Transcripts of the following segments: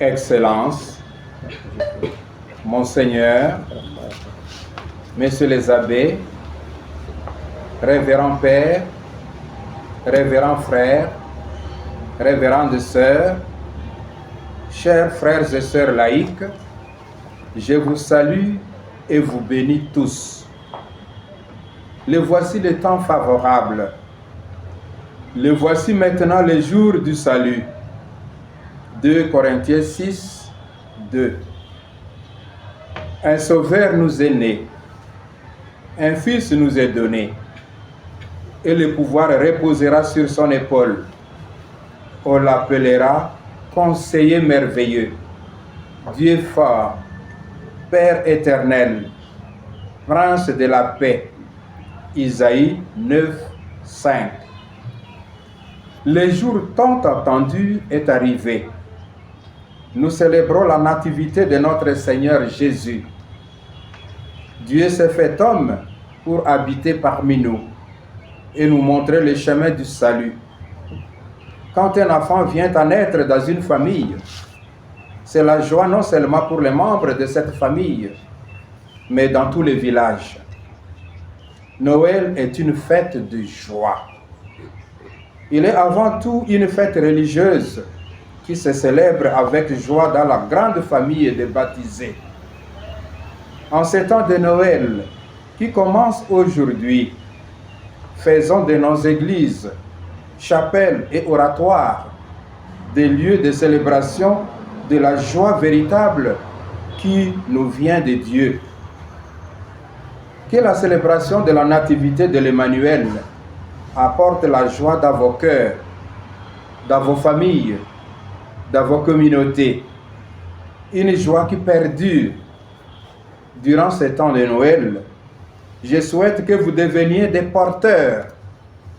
Excellences, Monseigneur, Messieurs les abbés, révérends pères, révérends frères, révérendes sœurs, chers frères et sœurs laïcs, je vous salue et vous bénis tous. Le voici le temps favorable. Le voici maintenant le jour du salut. 2 Corinthiens 6, 2. Un sauveur nous est né, un fils nous est donné, et le pouvoir reposera sur son épaule. On l'appellera Conseiller merveilleux, Dieu fort, Père éternel, Prince de la paix. Isaïe 9, 5. Le jour tant attendu est arrivé. Nous célébrons la nativité de notre Seigneur Jésus. Dieu s'est fait homme pour habiter parmi nous et nous montrer le chemin du salut. Quand un enfant vient à naître dans une famille, c'est la joie non seulement pour les membres de cette famille, mais dans tous les villages. Noël est une fête de joie. Il est avant tout une fête religieuse qui se célèbre avec joie dans la grande famille des baptisés. En ce temps de Noël qui commence aujourd'hui, faisons de nos églises, chapelles et oratoires des lieux de célébration de la joie véritable qui nous vient de Dieu. Que la célébration de la nativité de l'Emmanuel apporte la joie dans vos cœurs, dans vos familles, dans vos communautés. Une joie qui perdure. Durant ce temps de Noël, je souhaite que vous deveniez des porteurs,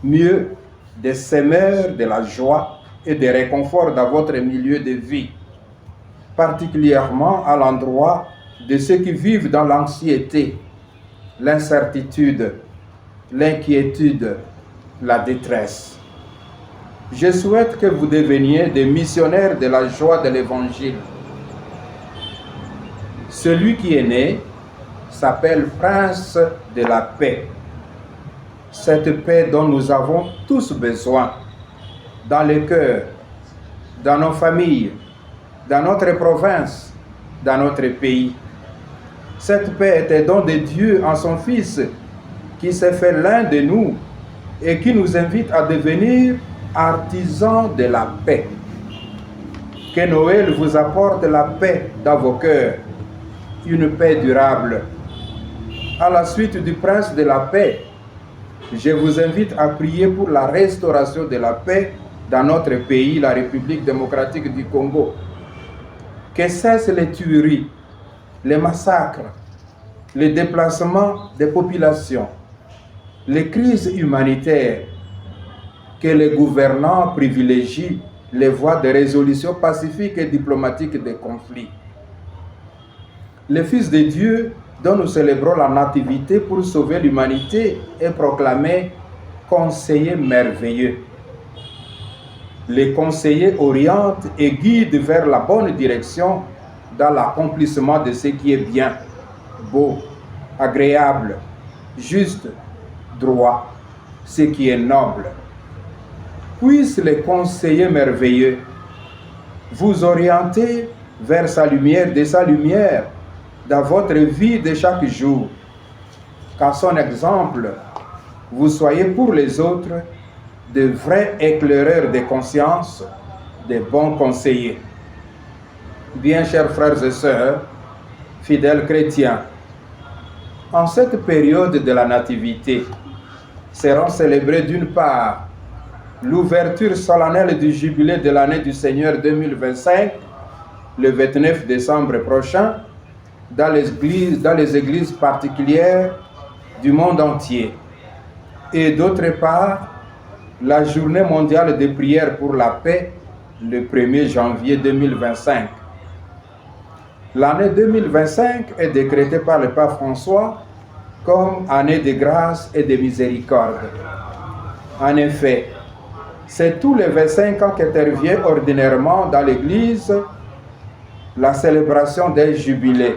mieux des semeurs de la joie et des réconforts dans votre milieu de vie, particulièrement à l'endroit de ceux qui vivent dans l'anxiété, l'incertitude, l'inquiétude, la détresse. Je souhaite que vous deveniez des missionnaires de la joie de l'Évangile. Celui qui est né s'appelle Prince de la paix. Cette paix dont nous avons tous besoin, dans les cœurs, dans nos familles, dans notre province, dans notre pays. Cette paix est un don de Dieu en son Fils, qui s'est fait l'un de nous et qui nous invite à devenir artisans de la paix. Que Noël vous apporte la paix dans vos cœurs, une paix durable. À la suite du Prince de la paix, je vous invite à prier pour la restauration de la paix dans notre pays, la République démocratique du Congo. Que cessent les tueries, les massacres, les déplacements des populations, les crises humanitaires, que les gouvernants privilégient les voies de résolution pacifique et diplomatique des conflits. Le Fils de Dieu, dont nous célébrons la nativité pour sauver l'humanité, est proclamé conseiller merveilleux. Les conseillers orientent et guident vers la bonne direction dans l'accomplissement de ce qui est bien, beau, agréable, juste, droit, ce qui est noble. Puissent les conseillers merveilleux vous orienter vers sa lumière, de sa lumière, dans votre vie de chaque jour. Qu'à son exemple, vous soyez pour les autres de vrais éclaireurs de conscience, de bons conseillers. Bien chers frères et sœurs, fidèles chrétiens, en cette période de la Nativité, seront célébrées d'une part l'ouverture solennelle du jubilé de l'année du Seigneur 2025, le 29 décembre prochain, dans les églises particulières du monde entier. Et d'autre part, la journée mondiale de prière pour la paix, le 1er janvier 2025. L'année 2025 est décrétée par le pape François comme année de grâce et de miséricorde. En effet, c'est tous les 25 ans qu'intervient ordinairement dans l'Église la célébration des jubilés.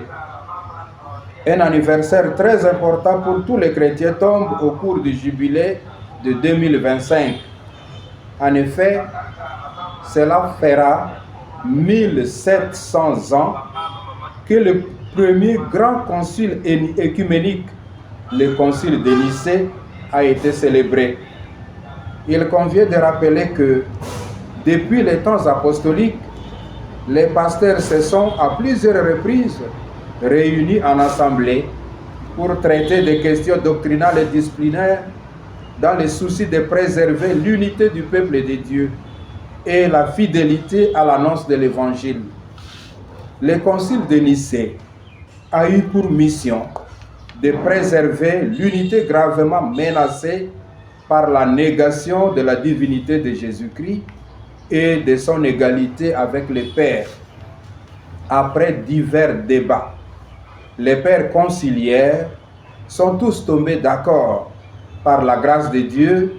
Un anniversaire très important pour tous les chrétiens tombe au cours du jubilé de 2025. En effet, cela fera 1700 ans que le premier grand concile œcuménique, le concile de Nicée, a été célébré. Il convient de rappeler que depuis les temps apostoliques, les pasteurs se sont à plusieurs reprises réunis en assemblée pour traiter des questions doctrinales et disciplinaires dans le souci de préserver l'unité du peuple de Dieu et la fidélité à l'annonce de l'Évangile. Le concile de Nicée a eu pour mission de préserver l'unité gravement menacée par la négation de la divinité de Jésus-Christ et de son égalité avec le Père. Après divers débats, les pères conciliaires sont tous tombés d'accord par la grâce de Dieu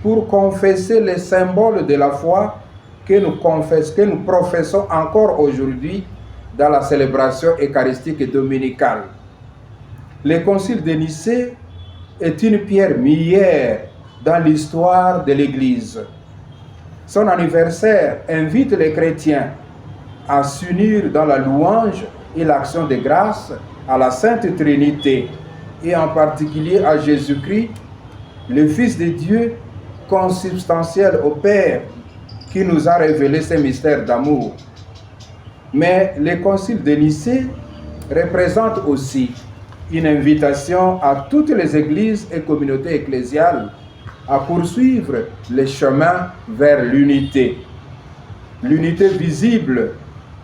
pour confesser les symboles de la foi que nous professons encore aujourd'hui dans la célébration eucharistique et dominicale. Le concile de Nicée est une pierre miliaire dans l'histoire de l'Église. Son anniversaire invite les chrétiens à s'unir dans la louange et l'action de grâce à la Sainte Trinité et en particulier à Jésus-Christ, le Fils de Dieu, consubstantiel au Père, qui nous a révélé ces mystères d'amour. Mais le concile de Nicée représente aussi une invitation à toutes les églises et communautés ecclésiales à poursuivre le chemin vers l'unité. L'unité visible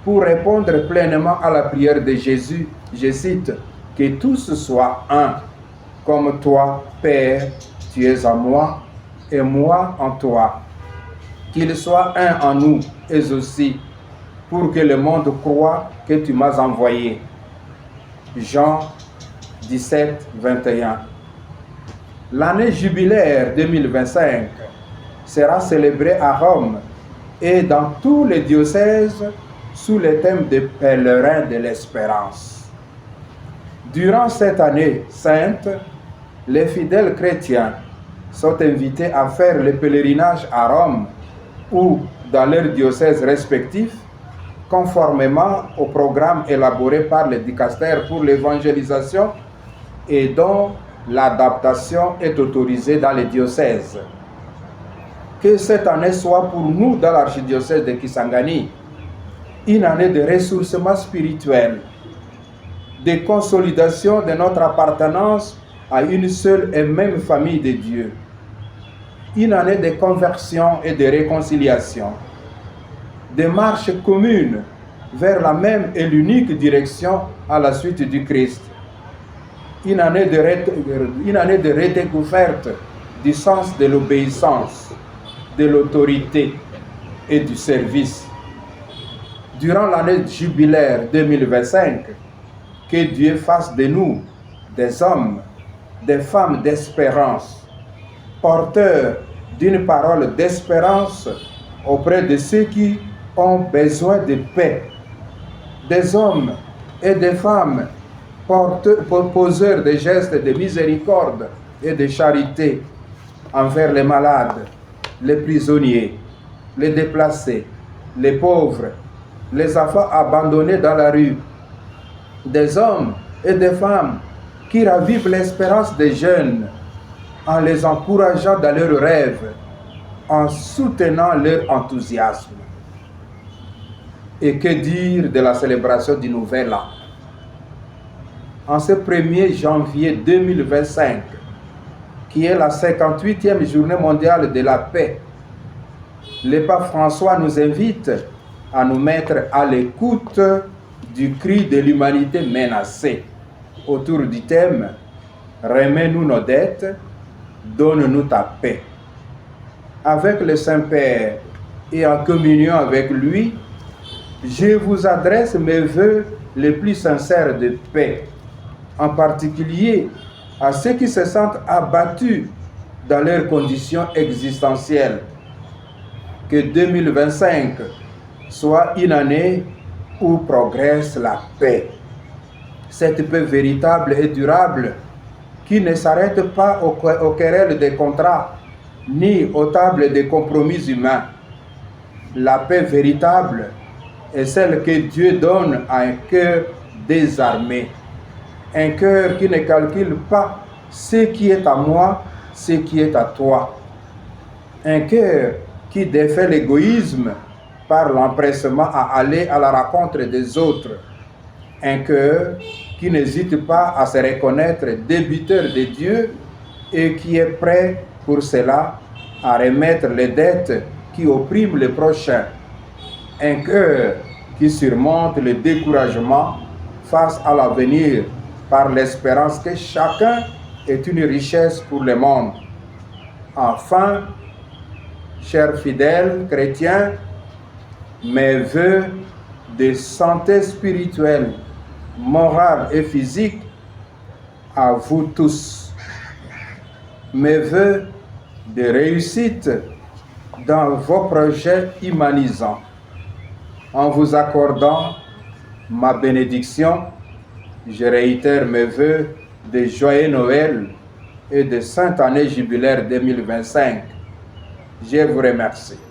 pour répondre pleinement à la prière de Jésus, je cite, « Que tous soient un, comme toi, Père, tu es en moi, et moi en toi. Qu'ils soient un en nous, et aussi, pour que le monde croie que tu m'as envoyé. » Jean 17, 21. L'année jubilaire 2025 sera célébrée à Rome et dans tous les diocèses sous le thème des pèlerins de l'espérance. Durant cette année sainte, les fidèles chrétiens sont invités à faire le pèlerinage à Rome ou dans leurs diocèses respectifs, conformément au programme élaboré par le dicastère pour l'évangélisation et dont l'adaptation est autorisée dans les diocèses. Que cette année soit pour nous dans l'archidiocèse de Kisangani une année de ressourcement spirituel, de consolidation de notre appartenance à une seule et même famille de Dieu, une année de conversion et de réconciliation, de marche commune vers la même et l'unique direction à la suite du Christ, une année de redécouverte du sens de l'obéissance, de l'autorité et du service. Durant l'année jubilaire 2025, que Dieu fasse de nous des hommes, des femmes d'espérance, porteurs d'une parole d'espérance auprès de ceux qui ont besoin de paix, des hommes et des femmes poseurs de gestes de miséricorde et de charité envers les malades, les prisonniers, les déplacés, les pauvres, les enfants abandonnés dans la rue, des hommes et des femmes qui ravivent l'espérance des jeunes en les encourageant dans leurs rêves, en soutenant leur enthousiasme. Et que dire de la célébration du Nouvel An? En ce 1er janvier 2025, qui est la 58e journée mondiale de la paix, le pape François nous invite à nous mettre à l'écoute du cri de l'humanité menacée autour du thème « Remets-nous nos dettes, donne-nous ta paix ». Avec le Saint-Père et en communion avec lui, je vous adresse mes vœux les plus sincères de paix, en particulier à ceux qui se sentent abattus dans leurs conditions existentielles. Que 2025 soit une année où progresse la paix. Cette paix véritable et durable qui ne s'arrête pas aux querelles des contrats ni aux tables des compromis humains. La paix véritable est celle que Dieu donne à un cœur désarmé, un cœur qui ne calcule pas ce qui est à moi, ce qui est à toi, un cœur qui défait l'égoïsme par l'empressement à aller à la rencontre des autres, un cœur qui n'hésite pas à se reconnaître débiteur de Dieu et qui est prêt pour cela à remettre les dettes qui oppriment les prochains, un cœur qui surmonte le découragement face à l'avenir par l'espérance que chacun est une richesse pour le monde. Enfin, chers fidèles chrétiens, mes vœux de santé spirituelle, morale et physique à vous tous. Mes vœux de réussite dans vos projets humanisants. En vous accordant ma bénédiction, je réitère mes vœux de joyeux Noël et de Sainte Année jubilaire 2025. Je vous remercie.